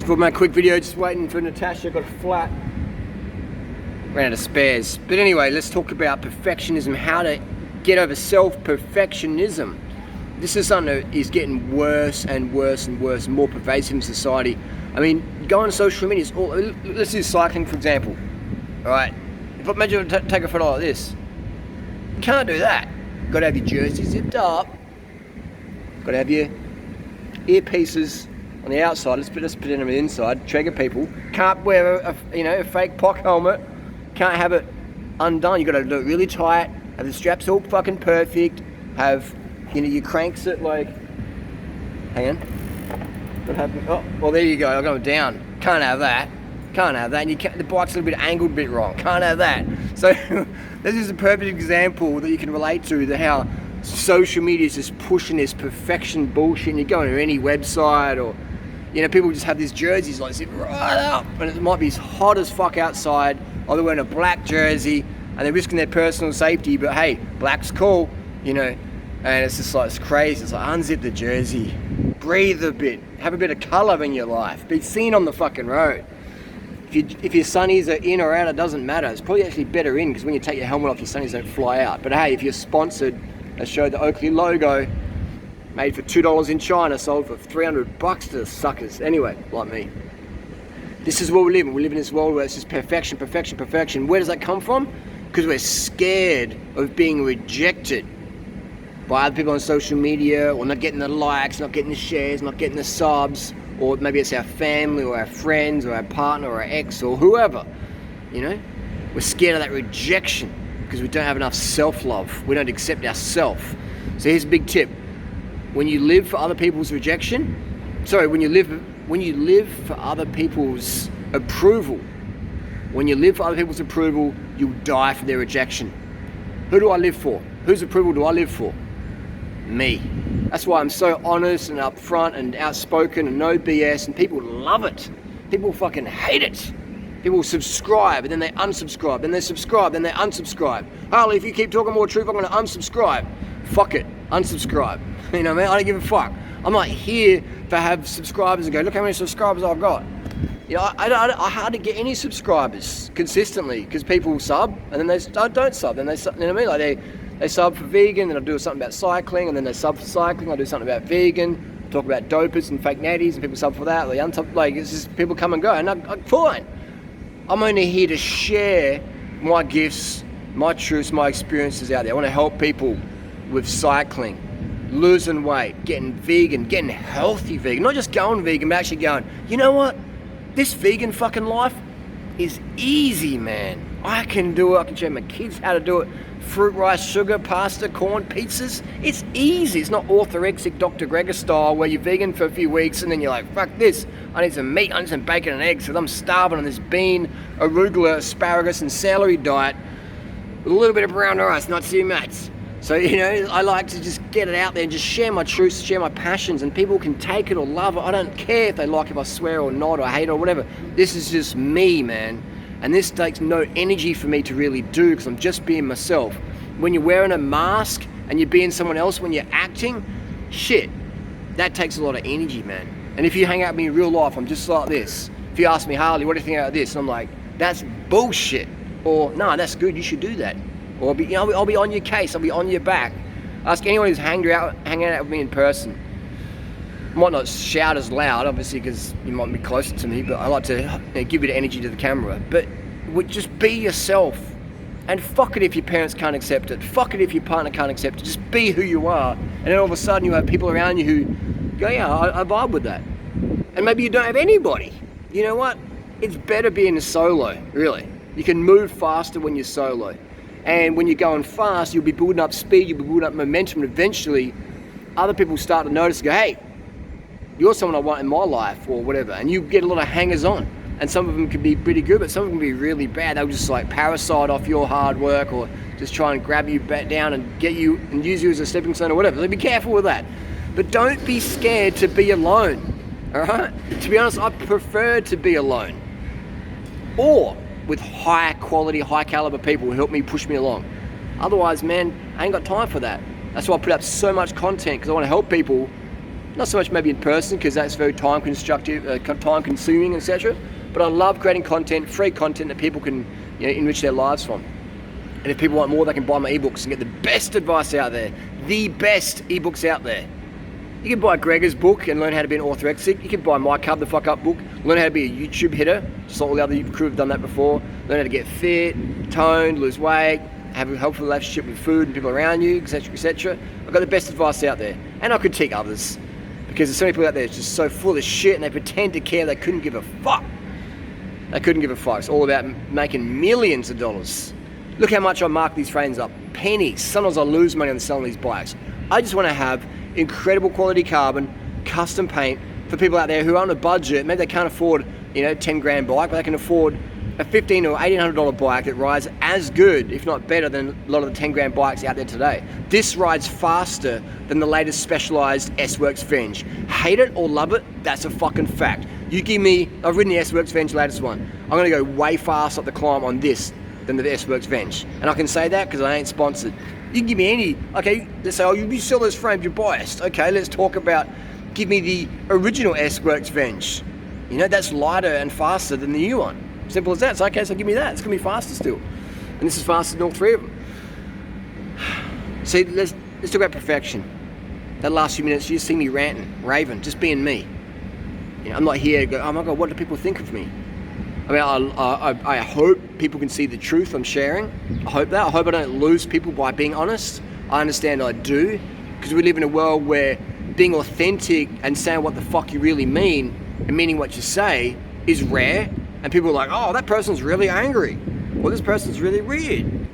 For my quick video, just waiting for Natasha. Got a flat. Ran out of spares. But anyway, let's talk about perfectionism, how to get over self-perfectionism. This is something that is getting worse and worse and worse, more pervasive in society. I mean, go on social media, let's do cycling for example. Alright, imagine take a photo like this. You can't do that. You've got to have your jersey zipped up. Got to have your earpieces on the outside. Let's put them on the inside. Trigger people. Can't wear a fake POC helmet. Can't have it undone. You've got to do it really tight. Have the straps all fucking perfect. Have your cranks it like. Hang on. What happened? Oh, well there you go. I'm going down. Can't have that. Can't have that. And the bike's a little bit angled, a bit wrong. Can't have that. So this is a perfect example that you can relate to how social media is just pushing this perfection bullshit. And you go to any website or people just have these jerseys like zip right up, and it might be hot as fuck outside, or they're wearing a black jersey and they're risking their personal safety. But hey, black's cool, And it's just like, it's crazy. It's like, unzip the jersey, breathe a bit, have a bit of colour in your life, be seen on the fucking road. If your sunnies are in or out, it doesn't matter. It's probably actually better in, because when you take your helmet off, your sunnies don't fly out. But hey, if you're sponsored, let's show the Oakley logo, made for $2 in China, sold for $300 to the suckers. Anyway, like me. This is where we live in. We live in this world where it's just perfection, perfection, perfection. Where does that come from? Because we're scared of being rejected by other people on social media, or not getting the likes, not getting the shares, not getting the subs, or maybe it's our family or our friends or our partner or our ex or whoever. We're scared of that rejection because we don't have enough self-love. We don't accept ourselves. So here's a big tip. When you live for other people's when you live for other people's approval, you'll die for their rejection. Who do I live for? Whose approval do I live for? Me. That's why I'm so honest and upfront and outspoken and no BS, and people love it. People fucking hate it. People subscribe and then they unsubscribe, then they subscribe, then they unsubscribe. Harley, if you keep talking more truth, I'm going to unsubscribe. Fuck it, unsubscribe. You know what I mean? I don't give a fuck. I'm not here to have subscribers and go, look how many subscribers I've got. I hardly get any subscribers consistently because people sub and then they don't sub. Then they sub, Like they sub for vegan, then I do something about cycling, and then they sub for cycling, I do something about vegan, talk about dopers and fake natties, and people sub for that. It's just people come and go, and I'm fine. I'm only here to share my gifts, my truths, my experiences out there. I want to help people with cycling, losing weight, getting vegan, getting healthy vegan, not just going vegan, but actually going, you know what? This vegan fucking life is easy, man. I can do it. I can show my kids how to do it. Fruit, rice, sugar, pasta, corn, pizzas. It's easy. It's not orthorexic Dr. Greger style where you're vegan for a few weeks and then you're like, fuck this. I need some meat, I need some bacon and eggs because I'm starving on this bean, arugula, asparagus and celery diet with a little bit of brown rice, not too much. So, I like to just get it out there and just share my truths, share my passions, and people can take it or love it. I don't care if they like it, if I swear or not, or hate it or whatever. This is just me, man. And this takes no energy for me to really do because I'm just being myself. When you're wearing a mask and you're being someone else when you're acting, shit, that takes a lot of energy, man. And if you hang out with me in real life, I'm just like this. If you ask me, Harley, what do you think about this? And I'm like, that's bullshit. Or, no, that's good, you should do that. Or I'll be on your case, I'll be on your back. Ask anyone who's hanging out with me in person. I might not shout as loud, obviously, because you might be closer to me, but I like to give a bit of energy to the camera. But just be yourself. And fuck it if your parents can't accept it. Fuck it if your partner can't accept it. Just be who you are. And then all of a sudden you have people around you who go, yeah, I vibe with that. And maybe you don't have anybody. You know what? It's better being a solo, really. You can move faster when you're solo. And when you're going fast, you'll be building up speed, you'll be building up momentum, and eventually other people start to notice and go, hey, you're someone I want in my life, or whatever. And you get a lot of hangers on. And some of them can be pretty good, but some of them can be really bad. They'll just like parasite off your hard work, or just try and grab you back down and get you and use you as a stepping stone or whatever. So be careful with that. But don't be scared to be alone, all right? To be honest, I prefer to be alone. Or with high quality, high caliber people who help me push me along. Otherwise, man, I ain't got time for that. That's why I put up so much content, because I want to help people Not so much maybe in person, because that's very time consuming, etc. But I love creating content, free content that people can enrich their lives from. And if people want more, they can buy my ebooks and get the best advice out there. The best ebooks out there. You can buy Gregor's book and learn how to be an orthorexic. You can buy my Carb the Fuck Up book, learn how to be a YouTube hitter, just like all the other crew have done that before. Learn how to get fit, toned, lose weight, have a helpful relationship with food and people around you, etc., etc. I've got the best advice out there. And I critique others, because there's so many people out there just so full of shit and they pretend to care. They couldn't give a fuck. They couldn't give a fuck. It's all about making millions of dollars. Look how much I mark these frames up. Pennies. Sometimes I lose money on selling these bikes. I just want to have incredible quality carbon, custom paint for people out there who are on a budget. Maybe they can't afford, 10 grand bike, but they can afford a $1,500 or $1,800 bike that rides as good, if not better, than a lot of the 10 grand bikes out there today. This rides faster than the latest Specialized S-Works Venge. Hate it or love it, that's a fucking fact. You give me, I've ridden the S-Works Venge, latest one. I'm gonna go way faster up the climb on this than the S-Works Venge. And I can say that because I ain't sponsored. You can give me any, okay, let's say, oh, you sell those frames, you're biased. Okay, let's talk about, give me the original S-Works Venge. That's lighter and faster than the new one. Simple as that. It's okay, so give me that. It's gonna be faster still. And this is faster than all three of them. See, let's talk about perfection. That last few minutes, you just see me ranting, raving, just being me. I'm not here to go, oh my God, what do people think of me? I mean, I hope people can see the truth I'm sharing. I hope that. I hope I don't lose people by being honest. I understand I do, because we live in a world where being authentic and saying what the fuck you really mean and meaning what you say is rare. And people are like, oh, that person's really angry. Or this person's really weird.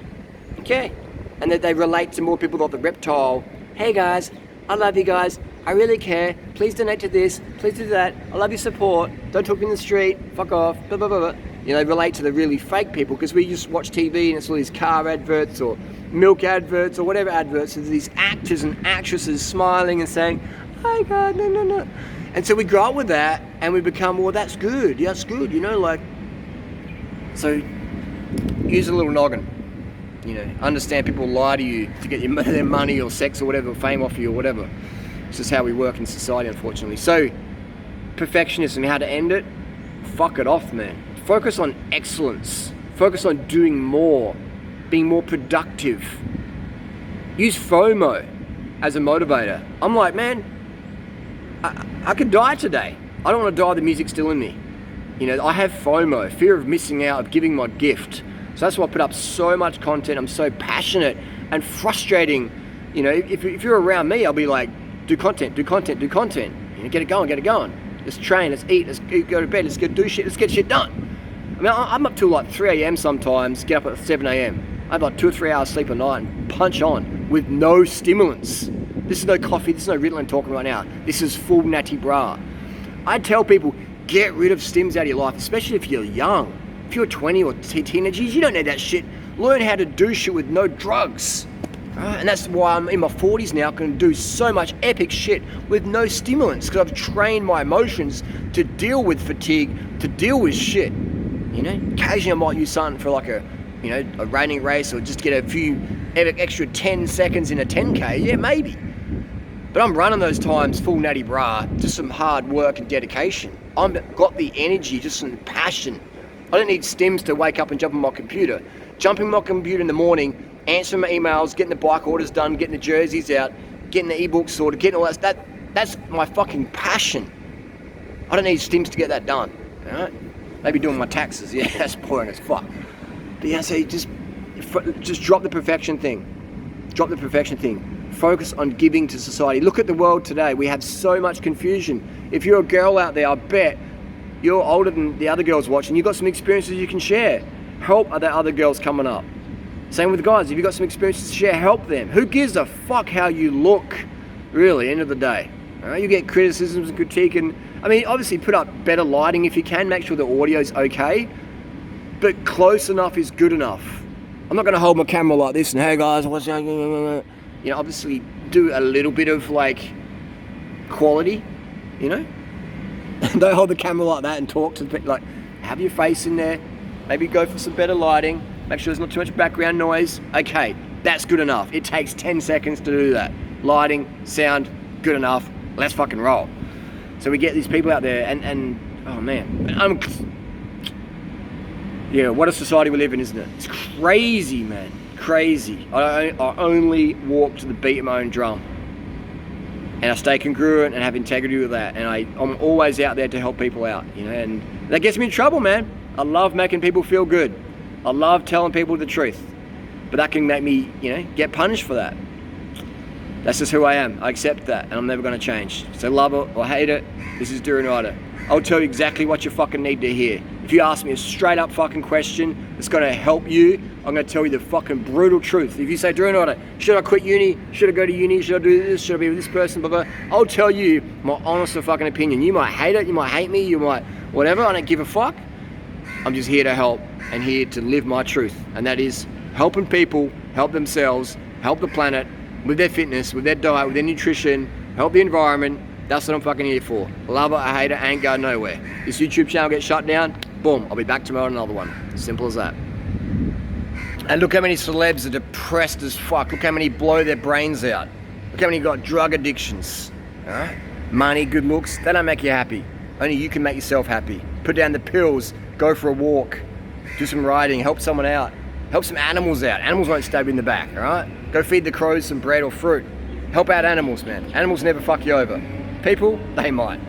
Okay. And that they relate to more people like the reptile. Hey guys, I love you guys. I really care. Please donate to this. Please do that. I love your support. Don't talk in the street. Fuck off. Blah, blah, blah, blah. They relate to the really fake people, because we just watch TV and it's all these car adverts or milk adverts or whatever adverts. There's these actors and actresses smiling and saying, oh God, no, no, no. And so we grow up with that and we become, well, that's good. Yeah, that's good. So use a little noggin. Understand people lie to you to get their money or sex or whatever, or fame off you or whatever. It's just how we work in society, unfortunately. So, perfectionism, how to end it? Fuck it off, man. Focus on excellence. Focus on doing more, being more productive. Use FOMO as a motivator. I'm like, man, I could die today. I don't want to die, the music's still in me. I have FOMO, fear of missing out, of giving my gift. So that's why I put up so much content. I'm so passionate and frustrating. If you're around me, I'll be like, do content, do content, do content. Get it going, get it going. Let's train, let's eat, let's go to bed, let's go do shit, let's get shit done. I mean, I'm up till like 3 a.m. sometimes, get up at 7 a.m. I have like 2 or 3 hours sleep a night and punch on with no stimulants. This is no coffee, this is no Ritalin talking right now. This is full natty bra. I tell people, get rid of stims out of your life, especially if you're young. If you're 20 or teenagers, you don't need that shit. Learn how to do shit with no drugs. And that's why I'm in my 40s now, can do so much epic shit with no stimulants, because I've trained my emotions to deal with fatigue, to deal with shit. Occasionally I might use something for like a running race, or just get a few extra 10 seconds in a 10K, yeah, maybe. But I'm running those times full natty bra, just some hard work and dedication. I've got the energy, just some passion. I don't need stims to wake up and jump on my computer. Jumping on my computer in the morning, answering my emails, getting the bike orders done, getting the jerseys out, getting the ebooks sorted, getting all that, that's my fucking passion. I don't need stims to get that done, alright? Maybe doing my taxes, yeah, that's boring as fuck. But yeah, so just drop the perfection thing. Drop the perfection thing. Focus on giving to society. Look at the world today. We have so much confusion. If you're a girl out there, I bet you're older than the other girls watching. You've got some experiences you can share. Help the other girls coming up. Same with guys. If you've got some experiences to share, help them. Who gives a fuck how you look, really, end of the day? You get criticisms and critique, and I mean, obviously put up better lighting if you can. Make sure the audio's okay, but close enough is good enough. I'm not going to hold my camera like this and, hey guys, what's going? Obviously do a little bit of like quality, Don't hold the camera like that and talk to people. Like, have your face in there. Maybe go for some better lighting. Make sure there's not too much background noise. Okay, that's good enough. It takes 10 seconds to do that. Lighting, sound, good enough. let's fucking roll. So we get these people out there, and oh man, yeah, what a society we live in, isn't it? It's crazy, man, crazy. I only walk to the beat of my own drum, and I stay congruent and have integrity with that, and I'm always out there to help people out, you know, and that gets me in trouble, man. I love making people feel good. I love telling people the truth, but that can make me, you know, get punished for that. That's just who I am. I accept that, and I'm never going to change. So love it or hate it, this is durianrider. I'll tell you exactly what you fucking need to hear. If you ask me a straight up fucking question that's going to help you, I'm going to tell you the fucking brutal truth. If you say, durianrider, should I quit uni? Should I go to uni? Should I do this? Should I be with this person? Blah, blah. I'll tell you my honest fucking opinion. You might hate it, you might hate me, you might whatever, I don't give a fuck. I'm just here to help and here to live my truth. And that is helping people help themselves, help the planet, with their fitness, with their diet, with their nutrition, help the environment. That's what I'm fucking here for. Love it, I hate it, ain't going nowhere. This YouTube channel gets shut down, boom, I'll be back tomorrow on another one. Simple as that. And look how many celebs are depressed as fuck. Look how many blow their brains out. Look how many got drug addictions. All right? Money, good looks, they don't make you happy. Only you can make yourself happy. Put down the pills, go for a walk, do some riding, help someone out. Help some animals out. Animals won't stab you in the back, all right? Go feed the crows some bread or fruit. Help out animals, man. Animals never fuck you over. People, they might.